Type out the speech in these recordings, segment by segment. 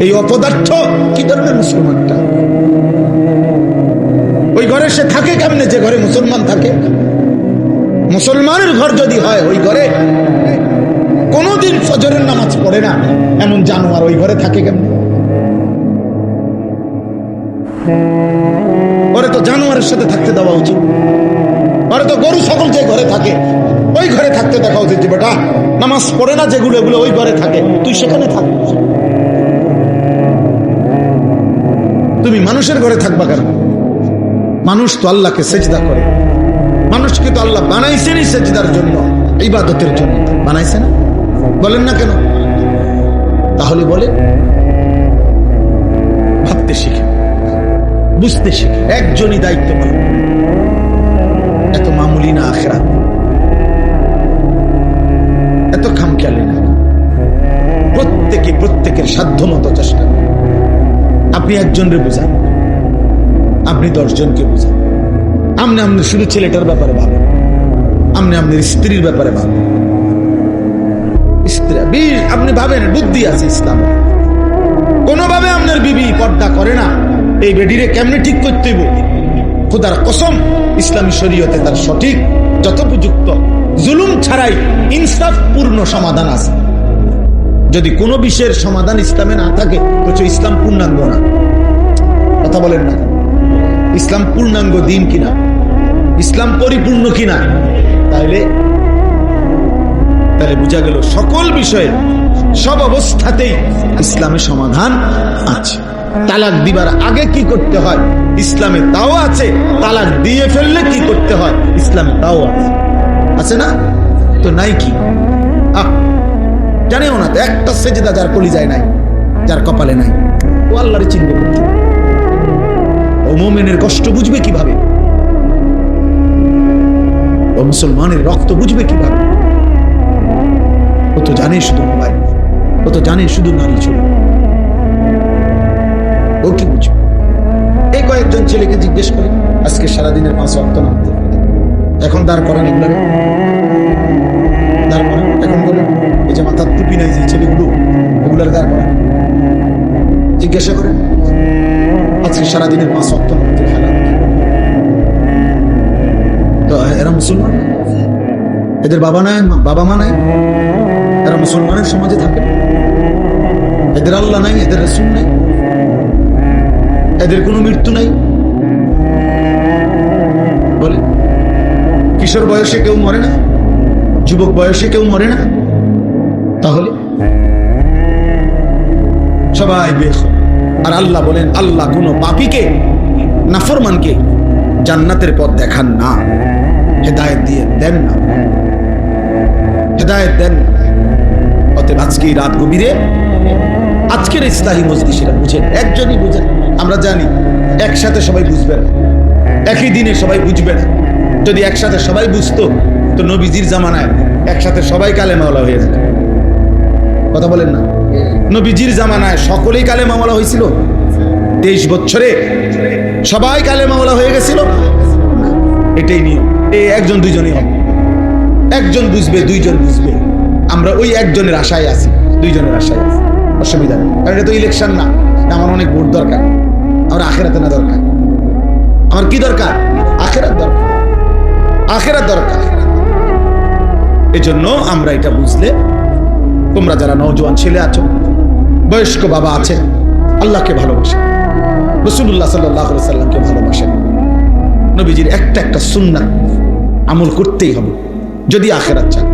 এই অপদার্থ কি ধরনের মুসলমানটা? ওই ঘরে সে থাকে কেমনে যে ঘরে মুসলমান থাকে? মুসলমানের ঘর যদি হয়, ওই ঘরে কোনোদিন ফজরের নামাজ পড়ে না এমন জানোয়ার ওই ঘরে থাকে কেমনে? ওরে তো জানোয়ারের সাথে থাকতে দেওয়া উচিত। ওরে তো গরু ছাগল যে ঘরে থাকে ওই ঘরে থাকতে দেখা উচিত। যে বেটা নামাজ পড়ে না যেগুলো, এগুলো ওই ঘরে থাকে, তুই সেখানে থাক। তুমি মানুষের ঘরে থাকবা কেন? মানুষ তো আল্লাহকে সেজদা করে। মানুষকে তো আল্লাহ বানাইছেনই সেজদার জন্য, ইবাদতের জন্য বানাইছে না? বলেন না কেন? তাহলে বলে ভাবতে শিখে, বুঝতে শিখে, একজনই দায়িত্ব পালন। এত মামুলি না আখিরাত, এত খামখেয়ালি না। প্রত্যেকে প্রত্যেকের সাধ্য মতো চেষ্টা করে। আপনি একজনরে বুঝান, আপনি 10 জনকে বুঝান। আপনি শুধু ছেলেটার ব্যাপারে ভাবেন, আপনার স্ত্রীর ব্যাপারে ভাবেন। আপনি ভাবেন বুদ্ধি আছে ইসলামে, কোনোভাবে আপনার বিবি পর্দা করে না, এই বেডিরে কেমনে ঠিক করতে হইব? খোদার কসম, ইসলামী শরীয়তে তার সঠিক যথোপযুক্ত জুলুম ছাড়াই ইনসাফ পূর্ণ সমাধান আছে। যদি কোনো বিষয়ের সমাধান ইসলামে না থাকে তো ইসলাম পূর্ণাঙ্গ না। কথা বলেন না? ইসলাম পূর্ণাঙ্গ দিন কিনা, ইসলাম পরিপূর্ণ কিনা, তাহলে বোঝা গেল সকল বিষয়ে সব অবস্থাতেই ইসলামে সমাধান আছে। তালাক দিবার আগে কি করতে হয় ইসলামে তাও আছে, তালাক দিয়ে ফেললে কি করতে হয় ইসলামে তাও আছে। আছে না? তো নাই কি জানেও না তো? একটা সেজদা যার কলিজায় নাই, যার কপালে নাই, ও আল্লাহরে চিনবে করতে। ও মুমিনের কষ্ট বুঝবে কিভাবে? ও মুসলমানের রক্ত বুঝবে কিভাবে? ও তো জানে শুধু মোবাইল, ও তো জানে শুধু নারী ছবি, ও কি বুঝবে? এই কয়েকজন ছেলেকে জিজ্ঞেস করে আজকে সারাদিনের 5 ওয়াক্ত নামাজ এখন দাঁড় করান, এগুলো দাঁড় করান। এখন বলেন এই যে মাথার টুপি নাই যে ছেলেগুলো, এগুলার দাঁড় করান। জিজ্ঞাসা করেন আজকে সারাদিনের 5 ওয়াক্ত নামাজের হালাত কি? তো এরা মুসলমান, এদের বাবা নাই, বাবা মা নাই, এরা মুসলমানের সমাজে থাকে। এদের আল্লাহ নাই, এদের রাসূল নাই, এদের কোনো মৃত্যু নাই। বলে কিশোর বয়সে কেউ মরে না, যুবক বয়সে কেউ মরে না, তাহলে সবাই বেখর। আর আল্লাহ বলেন আল্লাহ কোন পাপীকে, নাফরমানকে জান্নাতের পথ দেখান না, হেদায়েত দিয়ে দেন না, হেদায়েত দেন। অতএব আজকে রাত গভীরে আজকের ইসলাহী মজলিসেরা বুঝেন, একজনই বুঝেন। আমরা জানি একসাথে সবাই বুঝবে না, একই দিনে সবাই বুঝবে না। যদি একসাথে সবাই বুঝতো তো নবীজির জামানায় একসাথে সবাই কালেমাওয়ালা হয়ে যেত। কথা বলেন না? নবীজির জামানায় সকলেই কালেমাওয়ালা হয়েছিল। 23 বছরে সবাই কালেমাওয়ালা হয়ে গেছিল। এটাই নিয়ম। এই 1 2জনই হবে, একজন বুঝবে, 2 জন বুঝবে। আমরা ওই একজনের আশায় আছি, 2 জনের আশায় আছি। অসুবিধা নেই, কারণ এটা তো ইলেকশন না। আমার অনেক ভোট দরকার, আমার আখেরাতে না দরকার। আমার কি দরকার? আখেরাত দরকার, আখেরাত দরকার। এজন্য আমরা এটা বুঝলে, তোমরা যারা নওজোয়ান ছেলে আছো, বয়স্ক বাবা আছেন, আল্লাহকে ভালোবাসেন, রাসূলুল্লাহ সাল্লাল্লাহু আলাইহি সাল্লামকে ভালোবাসেন, নবীজির একটা সুন্নাত আমল করতেই হবে যদি আখেরাত চান।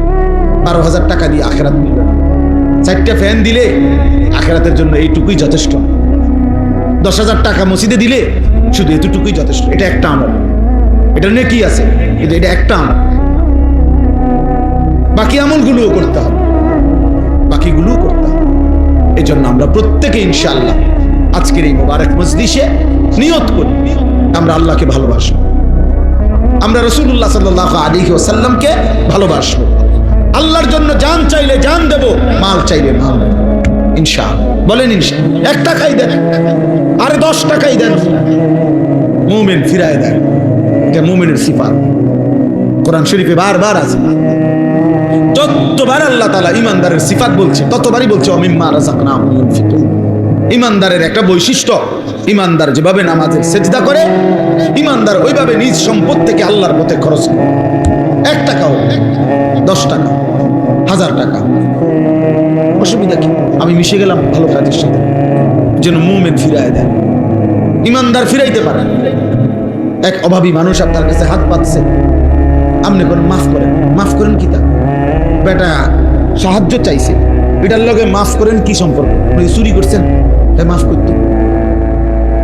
12,000 টাকা দিয়ে আখেরাত মিলবে না। 4টা ফ্যান দিলে আখেরাতের জন্য এইটুকুই যথেষ্ট। 10,000 টাকা মসজিদে দিলে শুধু এতটুকুই যথেষ্ট। এটা একটা আমল, এটা নেকি আছে, কিন্তু এটা একটা আমল। বাকি আমলগুলোও করতে হবে, বাকিগুলোও করতে হবে। এই জন্য আমরা প্রত্যেকে ইনশাআল্লাহ আজকের এই মুবারক মজলিসে নিয়ত করি আমরা আল্লাহকে ভালোবাসবো, আমরা রাসূলুল্লাহ সাল্লাল্লাহু আলাইহি ওয়াসাল্লামকে ভালোবাসবো, আল্লাহর জন্য জান চাইলে জান দেব, মাল চাইলে মাল দেব ইনশাআল্লাহ। বলেন ইনশাআল্লাহ। 1 টাকাই দেন, আরে 10 টাকাই দেন, মুমিন ফিরায় দেন। এটা মুমিনের সিফাত, কোরআন শরীফে বারবার আছে। যতবার আল্লাহ তাআলা ঈমানদারের সিফাত বলছে ততবারই বলছে ওয়া মিম্মা রাযাকনাহুম ইউনফিকুন। ইমানদারের একটা বৈশিষ্ট্য, ইমানদার যেভাবে নামাজের সেজদা করে, ইমানদার ওইভাবে নিজ সম্পদ থেকে আল্লাহর পথে খরচ করে। 1 টাকাও, 10 টাকা, 1000 টাকা, অসুবিধা কি? আমি মিশে গেলাম ভালো কাজের সাথে, যেন মুমিন ফিরায় দেন, ইমানদার ফিরাইতে পারে। এক অভাবী মানুষ আপনার কাছে হাত পাতছে, আপনি কোন মাফ করেন। মাফ করেন কি? তা বেটা সাহায্য চাইছে, এটার লগে মাফ করেন কি সম্পর্ক? চুরি করছেন, তাই মাফ করতে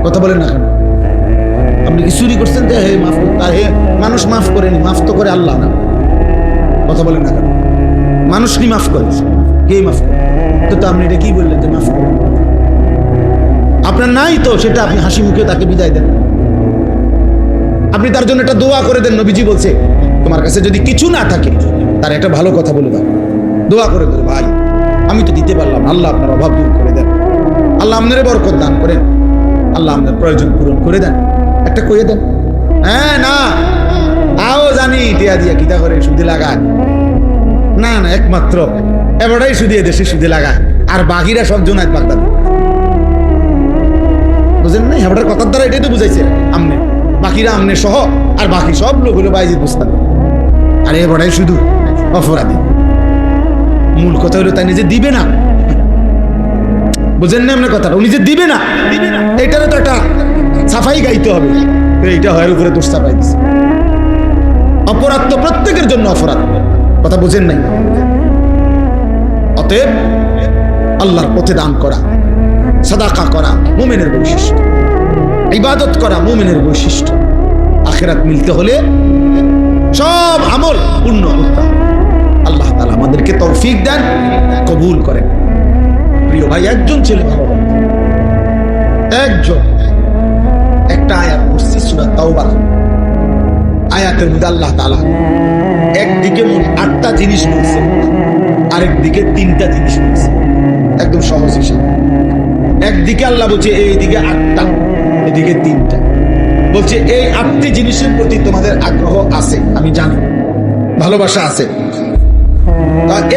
কথা বলেন না কেন? আপনি কি চুরি করছেন যে হে মাফ করতে? হে মানুষ মাফ করেনি, মাফ তো করে আল্লাহ না। কথা বলেন না কেন? মানুষ কি মাফ করে? কে মাফ করে? তো আপনি এটা কি বললেন যে মাফ করেন? আপনার নাই তো সেটা আপনি হাসি মুখে তাকে বিদায় দেন। আপনি তার জন্য একটা দোয়া করে দেন। নবীজি বলছে, তোমার কাছে যদি কিছু না থাকে তার একটা ভালো কথা বলে দাও, দোয়া করে দেন, ভাই আমি তো দিতে পারলাম, আল্লাহ আপনার অভাব দূর করে দেন, আল্লাহ আপনার বরকত দান করেন, আল্লাহ আপনার প্রয়োজন পূরণ করে দেন, একটা কয়ে দেন। হ্যাঁ না আও জানি টিয়া দিয়া কিতা করে সুদে লাগায়, না না একমাত্র এবারটাই সুদে দেশে সুদে লাগায়, আর বাকিরা সব জোনায় বাগদাদ। বুঝেন না? এবারটার কথার দ্বারা এটাই তো বুঝাইছে, আমনে বাকিরা আমনে সহ আর বাকি সব লোক হলো বাইজিদ বুঝতাম, আর এবারটাই শুধু অপরাধী। মূল কথা হলো তাই নিজে দিবে না। বুঝেন না আপনার কথাটা? উনি যে দিবে না, এটারও তো একটা সাফাই গাইতে হবে। এইটা হয় উপরে দোষ চাপাই দিচ্ছে। অপরাধ তো প্রত্যেকের জন্য অপরাধ, কথা বুঝেন নাই? অতএব আল্লাহর পথে দান করা, সাদাকা করা মুমিনের বৈশিষ্ট্য, ইবাদত করা মুমিনের বৈশিষ্ট্য। আখিরাত মিলতে হলে সব আমল পূর্ণ করতে হবে। আল্লাহ তাআলা আমাদেরকে তৌফিক দেন, কবুল করেন। প্রিয় ভাই, একজন ছেলে ভালো, একজন একটা আয়াত পড়ছি সূরা তাওবা। আয়াতের মধ্যে আল্লাহ তাআলা একদিকে মোট 8টা জিনিস বলছে, আরেকদিকে 3টা জিনিস বলছে। একদম সহজ হিসাব। একদিকে আল্লাহ বলছে এইদিকে 8টা, এদিকে 3টা। বলছে এই 8টি জিনিসের প্রতি তোমাদের আগ্রহ আছে, আমি জানি, ভালোবাসা আছে।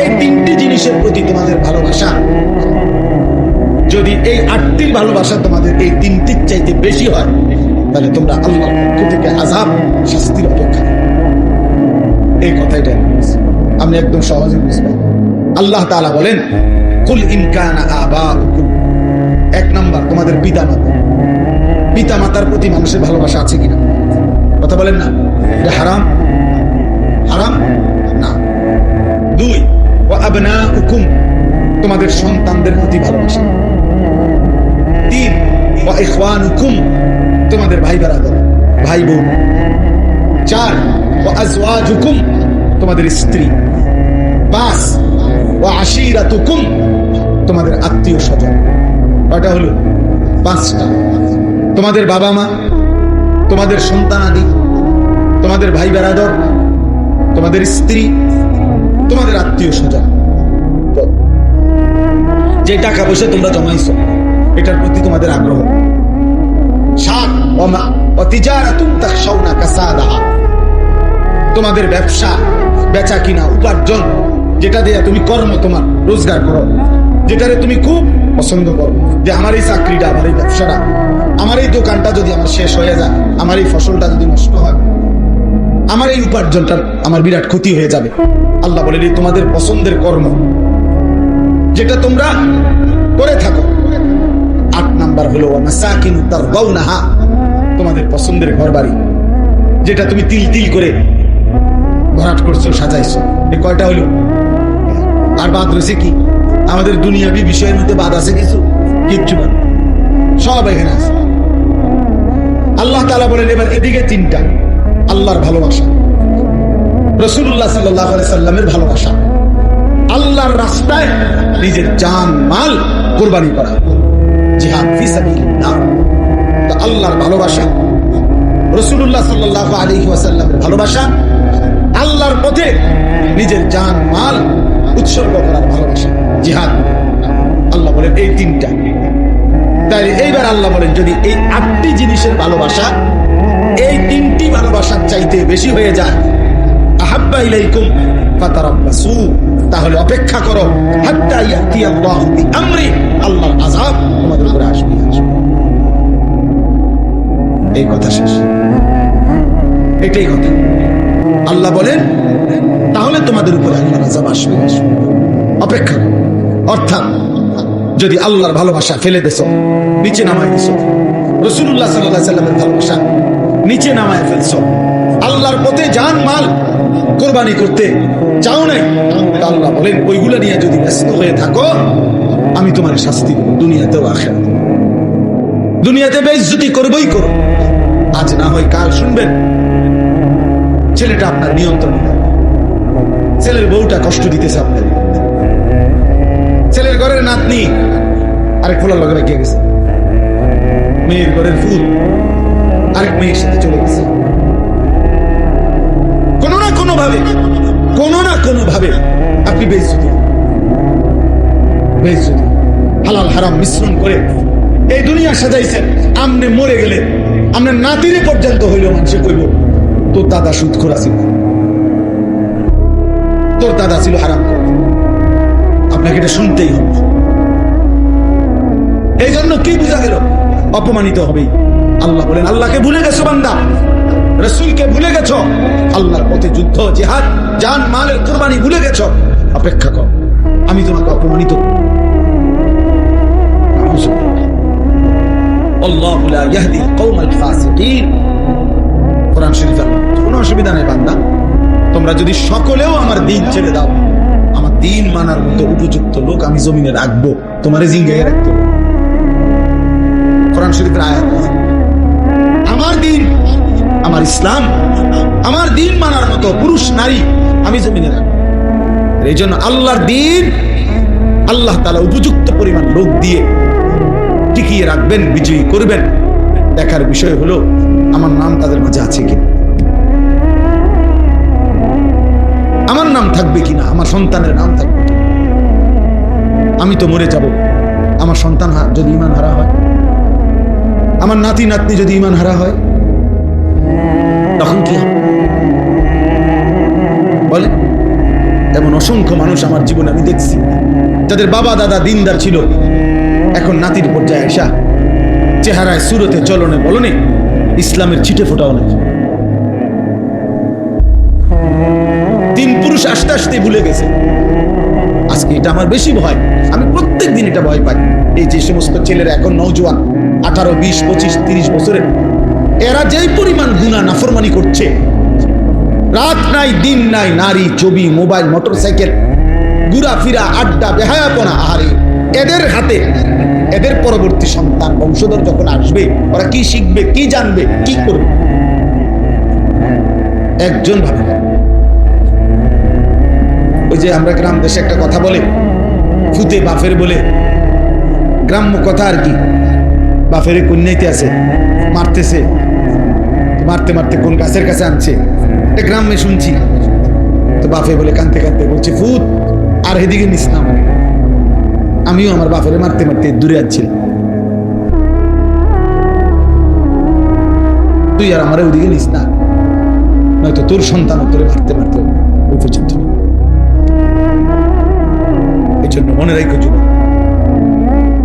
এই 3টি জিনিসের প্রতি তোমাদের ভালোবাসা, যদি এই 8টির ভালোবাসা তোমাদের এই 3টির চাইতে বেশি হয়, তাহলে তোমরা আল্লাহর পক্ষ থেকে আযাব, শাস্তির অপেক্ষা। এই কথাটা আপনি একদম সহজে বুঝবেন। আল্লাহ তাআলা বলেন, কুল ইন কানা আবাউকুম, 1 নাম্বার তোমাদের পিতামাতা। পিতামাতার প্রতি মানুষের ভালোবাসা আছে কিনা? কথা বলেন না। এটা হারাম? হারাম না। 2 ওয়া আবনাউকুম, তোমাদের সন্তানদের প্রতি ভালোবাসা। 3 ওয়া ইখওয়ানুকুম, তোমাদের ভাই বেরাদর, ভাই বোন। 4 ওয়া আজওয়াজুকুম, তোমাদের স্ত্রী। 5 ওয়া আশিরাতুকুম, তোমাদের আত্মীয় স্বজন। কয়টা হলো? 5টা। তোমাদের বাবা মা, তোমাদের সন্তানাদি, তোমাদের ভাই বেরাদর, তোমাদের স্ত্রী, তোমাদের আত্মীয় স্বজন। যে টাকা পয়সা তোমরা জমাইছো এটার প্রতি তোমাদের আগ্রহ। 7 ওয়া তিজারাতুন তাখশাউনা কাসাদাহা, তোমাদের ব্যবসা, বেচা কিনা, উপার্জন, যেটা দিয়ে তুমি কর্ম, তোমার রোজগার করো, যেটারে তুমি খুব পছন্দ করো, যে আমার এই চাকরিটা, আমার এই ব্যবসাটা, আমার এই দোকানটা যদি আমার শেষ হয়ে যায়, আমার এই ফসলটা যদি নষ্ট হয়, আমার এই উপার্জনটা আমার বিরাট ক্ষতি হয়ে যাবে। আল্লাহ বলেন এই তোমাদের পছন্দের কর্ম, যেটা তোমরা করে থাকো। 8 নাম্বার হলো ওয়া মাসাকিন তারদাউনাহা, তোমাদের পছন্দের ঘর বাড়ি, যেটা তুমি তিল তিল করে ভরাট করছো, সাজাইছো। এই কয়টা হলো? আর বাদ রয়েছে কি? আমাদের দুনিয়াবি বিষয়ের মধ্যে বাদ আছে কিছু? কিচ্ছু না, সব এখানে আছে। আল্লাহ তাআলা বলেন এবার এদিকে 3টা, আল্লাহর ভালোবাসা, রাসূলুল্লাহ সাল্লাল্লাহু আলাইহি সাল্লামের ভালোবাসা, আল্লাহর রাস্তায় নিজের জান মাল কুরবানি করা, জিহাদ ফি সাবিলিল্লাহ। তো আল্লাহর ভালোবাসা, রাসূলুল্লাহ সাল্লাল্লাহু আলাইহি ওয়াসাল্লামের ভালোবাসা, আল্লাহর পথে নিজের জান মাল উৎসর্গ করার ভালোবাসা, জিহাদ। আল্লাহ বলেন এই 3টা। তাই এইবার আল্লাহ বলেন যদি এই 8টি জিনিসের ভালোবাসা এই 3টি ভালোবাসার চাইতে বেশি হয়ে যায়, আহাব্বা ইলাইকুম ফাতারাব্বাসু, তাহলে অপেক্ষা করো, হাত্তা ইয়াতি আল্লাহু বিআমরি, আল্লাহর আযাব তোমাদের উপরে এই কথা শেষ, এটাই কথা। আল্লাহ বলেন তাহলে তোমাদের উপরে আল্লাহর আযাব আসবে, অপেক্ষা করো। অর্থাৎ যদি আল্লাহর ভালোবাসা ফেলে দেছো, নিচে নামায় দিছো, রাসূলুল্লাহ সাল্লাল্লাহু আলাইহি সাল্লামের ভালোবাসা নিচে নামায় ফেলছো, আল্লাহর পথে জান মাল কোরবানি করতে চাও নাই, আল্লাহ বলেন ওইগুলো নিয়ে যদি ব্যস্ত হয়ে থাকো আমি তোমার শাস্তি দেব, দুনিয়াতেও আখিরাতে। দুনিয়াতে বেইজ্জতি করবই করো, আজ না হয় কাল শুনবেন ছেলেটা আপনার নিয়ন্ত্রণে নেই, ছেলের বউটা কষ্ট দিতেছে আপনার, ছেলের ঘরের নাতনি আরেক ফোলার লগে গিয়ে গেছে, মেয়ের ঘরের ফুল আরেক মেয়ের সাথে চলে গেছে। কোনো না কোনো ভাবে আপনি বেইজ্জতি হালাল হারাম মিশ্রণ করে এই দুনিয়া সাজাইছেন। আমনে মরে গেলে আপনার নাতিরে পর্যন্ত হইল মানুষে কইব তোর দাদা সুদখোর ছিল, তোর দাদা ছিল হারাম। আপনাকে এটা শুনতেই হবে। এই জন্য কি বোঝা গেল? অপমানিত হবেই। আল্লাহ বলেন আল্লাহকে ভুলে গেছো বান্দা, রাসূলকে ভুলে গেছো, আল্লাহর পথে যুদ্ধ জিহাদ জান মালের কুরবানি ভুলে গেছো, অপেক্ষা কর আমি তোমাকে অপমানিত করব। আল্লাহু লা ইয়াহদি কওমাল ফাসিকিন। কোরআন শরীফের কোনো অসুবিধা নেই বান্দা, তোমরা যদি সকলেও আমার দিন ছেড়ে দাও, আমার দিন মানার মতো উপযুক্ত লোক আমি জমিনে রাখবো, তোমারে জিঙ্গায় রাখতে হবে। কোরআন শরীফের আয়াত, আমার দিন, আমার ইসলাম, আমার দিন মানার মতো পুরুষ নারী আমি জমিনে রাখবো। এই জন্য আল্লাহর দিন আল্লাহ তাআলা উপযুক্ত পরিমাণ লোক দিয়ে টিকিয়ে রাখবেন, বিজয়ী করবেন। দেখার বিষয় হলো আমার নাম তাদের মাঝে আছে কিনা, আমার নাম থাকবে কিনা, আমার সন্তানের নাম থাকবে কিনা। আমি তো মরে যাব, আমার সন্তান যদি ঈমান হারা হয়, আমার নাতি নাতনি যদি ঈমান হারা হয়, তখন কি হবে বলে? এমন অসংখ্য মানুষ আমার জীবনে আমি দেখছি, যাদের বাবা দাদা দিনদার ছিল, এখন নাতির পর্যায়ে আসা চেহারায় সুরতে চলনে বলনে ইসলামের ছিটে ফোটাও নেই। তিন পুরুষ আস্তে আস্তে ভুলে গেছে। আজকে এটা আমার বেশি ভয়, আমি প্রত্যেক দিন এটা ভয় পাই। এই যে সমস্ত ছেলেরা এখন নওজোয়ান 18, 20, 25, 30 বছরের, এরা যেই পরিমাণ গুনাহ নাফরমানি করছে, রাত নাই দিন নাই, নারী ছবি, মোবাইল, মোটরসাইকেল, ঘুরাফিরা, আড্ডা, বেহায়াপনা। আহারে এদের হাতে এদের পরবর্তী সন্তান বংশধর যখন আসবে, ওরা কি শিখবে, কি জানবে, কি করবে? একজন ভাবে। ওই যে আমরা গ্রাম দেশে একটা কথা বলে, ফুতে বাফের বলে, গ্রাম্য কথা আর কি। বাফেরে কন্যাইতে আছে, মারতেছে, মারতে মারতে কোন গাছের কাছে আনছে, এটা গ্রামে শুনছি। তো বাফে বলে কাঁদতে কাঁদতে বলছে, ফুত আর এদিকে নিস না। আমিও আমার বাফেরে মারতে মারতে দূরে আনছিলাম, তুই আর আমার ওদিকে নিস না, নয়তো তোর সন্তান তোরে মারতে মারতে ওই পর্যন্ত। এই জন্য মনে রাখো যুবক,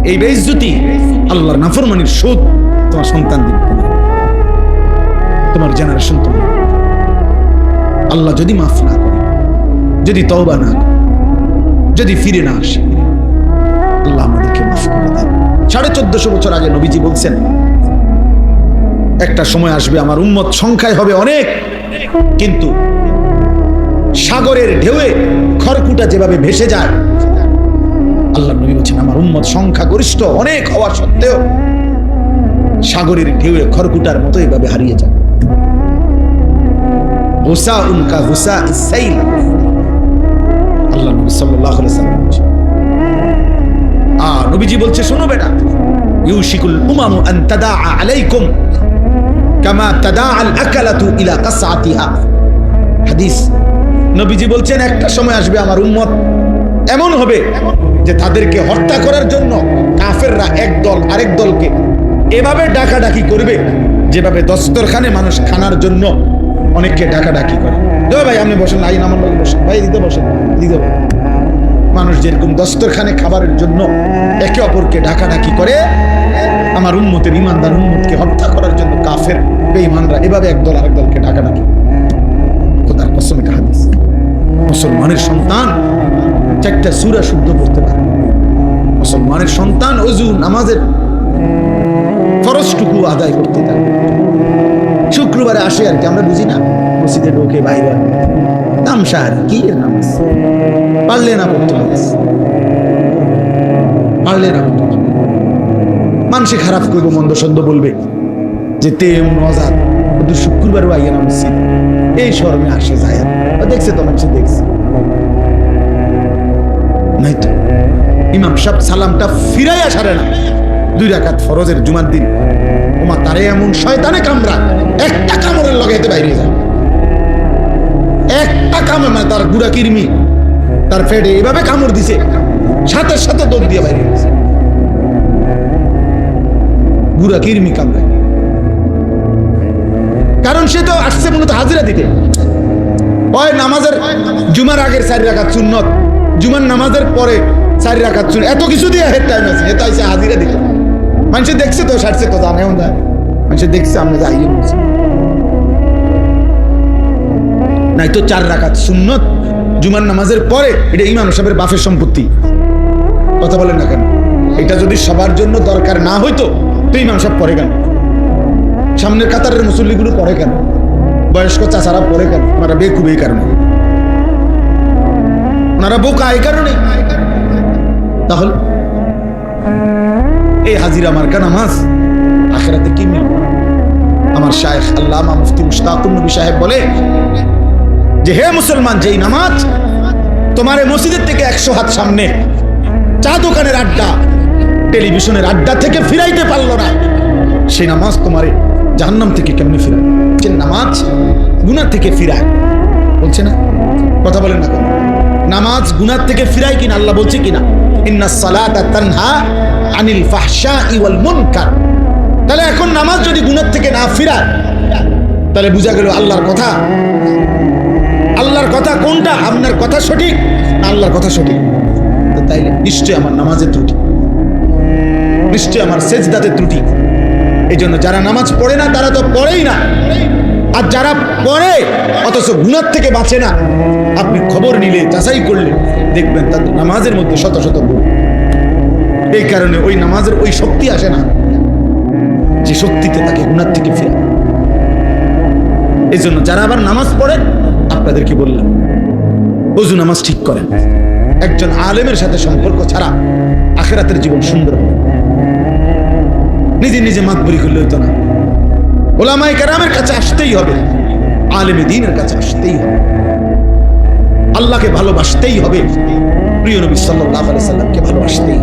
এই বেইজ্জতি আল্লাহর নাফরমানির শোধ তোমার সন্তান দিবে, তোমার জেনারেশন। তোমার আল্লাহ যদি মাফ না করে, যদি তওবা না করে, যদি ফিরে না আসে, আল্লাহ আমাদেরকে মাফ করে দেন। 1450 বছর আগে নবীজি বলছেন, একটা সময় আসবে আমার উম্মত সংখ্যায় হবে অনেক, কিন্তু সাগরের ঢেউয়ে খড়কুটা যেভাবে ভেসে যায়, আল্লাহ নবী বলছেন আমার উম্মত সংখ্যা গরিষ্ঠ অনেক হওয়া সত্ত্বেও সাগরের ঢেউয়ে খড়কুটার মতো এভাবে হারিয়ে যায়। গুসাউন কা গুসাইস সাইল, আল্লাহ নবী সাল্লাল্লাহু আলাইহি ওয়াসাল্লাম বলেছেন। নবীজি বলছে, শোনো বেটা, ইউশিকুল উমামু আন তাদাআ আলাইকুম কামা তাদাআ আল আকালাতু ইলা কাসআতিহা। হাদিস। নবীজি বলছেন একটা সময় আসবে আমার উম্মত এমন হবে যে তাদেরকে হত্যা করার জন্য কাফেররা একদল আরেক দলকে এভাবে ডাকাডাকি করবে, যেভাবে দস্তরখানে মানুষ খানার জন্য অনেককে ডাকাডাকি করে। ভাই আপনি বসেন, আইন আমার লোক বসেন, ভাই দিতে বসেন, দিতে। মানুষ যেরকম দস্তরখানে খাবারের জন্য একে অপরকে ডাকাডাকি করে, আমার উম্মতের ইমানদার উম্মতকে হত্যা করার জন্য কাফের এভাবে একদল আরেক দলকে ডাকাডাকি। খোদার কসম এটা হাদিস। মুসলমানের সন্তান 4টা সূরা শুদ্ধ পড়তে পারে। মুসলমানের সন্তান ওযু নামাজের ফরজটুকু আদায় করতে পারে। শুক্রবারে আসে আর কি, আমরা বুঝি না, মসজিদে ঢোকে বাইরে তামসা আর কি এর নামাজ পারলে না পড়তে হবে, পারলে না পড়তে হবে। মানুষে খারাপ করবো, মন্দ সন্দ বলবে যে তেম নজাদ ওদের শুক্রবারও আইয়া না মসজিদ, এই শরমে আসে যায়। দেখছে তো মানুষ দেখছে নাই তো। ইমাম সাহেব সালামটা ফিরাই আসারে না 2 রাকাত ফরজের জুমার দিন, ওমা তারে এমন শয়তানে কামড়া, একটা কামড়ের লগে এতে বাইরে যায়, একটা কামড়, মানে তার গুড়া কিরমি তার ফেটে এভাবে কামড় দিছে, সাথে সাথে দৌড় দিয়ে বাইরে গেছে। গুড়া কিরমি কামড়ায়, কারণ সে তো আসছে মূলত হাজিরা দিতে। ওই নামাজের জুমার আগের 4 রাকাত সুন্নত, জুমার নামাজের পরে 4 রাকাত সুন্নত, এত কিছু দিয়ে হেড টাইম আছে, এত আইসা হাজিরা দিতে। মানুষ দেখছে তো, সারছে তো, জানেও না, মানুষ দেখছে আমরা যাইয়ে বলছি নাই তো। 4 রাকাত সুন্নত জুমার নামাজের পরে, এটা ইমাম সাহেবের বাপের সম্পত্তি। কথা বলেন না কেন? এটা যদি সবার জন্য দরকার না হইতো তো ইমাম সাহেব পড়ে কেন? সামনের কাতারের মুসল্লিগুলো পড়ে কেন? বয়স্ক চাচারা পড়ে কেন? ওনারা বেকুব এই কারণে, ওনারা বোকা এই কারণে। তাহলে এই হাজিরা মার্কা নামাজ আখিরাতে কি মিলবে? আমার শায়েখ আল্লামা মুফতি মুশতাকুর নবী সাহেব বলে যে হে মুসলমান, যেই নামাজ তোমার মসজিদের থেকে 100 হাত সামনে চা দোকানের আড্ডা, টেলিভিশনের আড্ডা থেকে ফিরাইতে পারলো না, সেই নামাজ তোমারে জাহান্নাম থেকে কেমনে ফিরায়? যে নামাজ গুনাহ থেকে ফিরায়, বলছে না? কথা বলেন না কেন? নামাজ গুনাহ থেকে ফিরায় কিনা? আল্লাহ বলছে কিনা ইন্নাস সালাতা তানহা আনিল ফাহশাই ওয়াল মুনকার। তাহলে এখন নামাজ যদি গুনাহ থেকে না ফিরায়, তাহলে বোঝা গেল আল্লাহর কথা, আল্লাহর কথা কোনটা? আপনার কথা সঠিক না আল্লাহর কথা সঠিক? তাইলে নিশ্চয় আমার নামাজের ত্রুটি, নিশ্চয় আমার সেজদাতে ত্রুটি। এই জন্য যারা নামাজ পড়ে না তারা তো পড়েই না, আর যারা পড়ে অথচ গুনাহ থেকে বাঁচে না, আপনি খবর নিলে যাচাই করলে দেখবেন তাদের নামাজের মধ্যে শত শত গুণ। এই কারণে ওই নামাজের ওই শক্তি আসে না যে শক্তিতে তাকে গুনাহ থেকে ফেরা। এই জন্য যারা আবার নামাজ পড়ে, আপনাদেরকে বললাম ওযু নামাজ ঠিক করেন। একজন আলেমের সাথে সম্পর্ক ছাড়া আখিরাতের জীবন সুন্দর হবে। নিজে নিজে মাতবরি করলে হইতো না, ওলামায়ে কেরামের কাছে আসতেই হবে, আলেমে দ্বীনের কাছে আসতেই হবে, আল্লাহকে ভালোবাসতেই হবে, প্রিয় নবী সাল্লাল্লাহু আলাইহি সাল্লামকে ভালোবাসতেই হবে।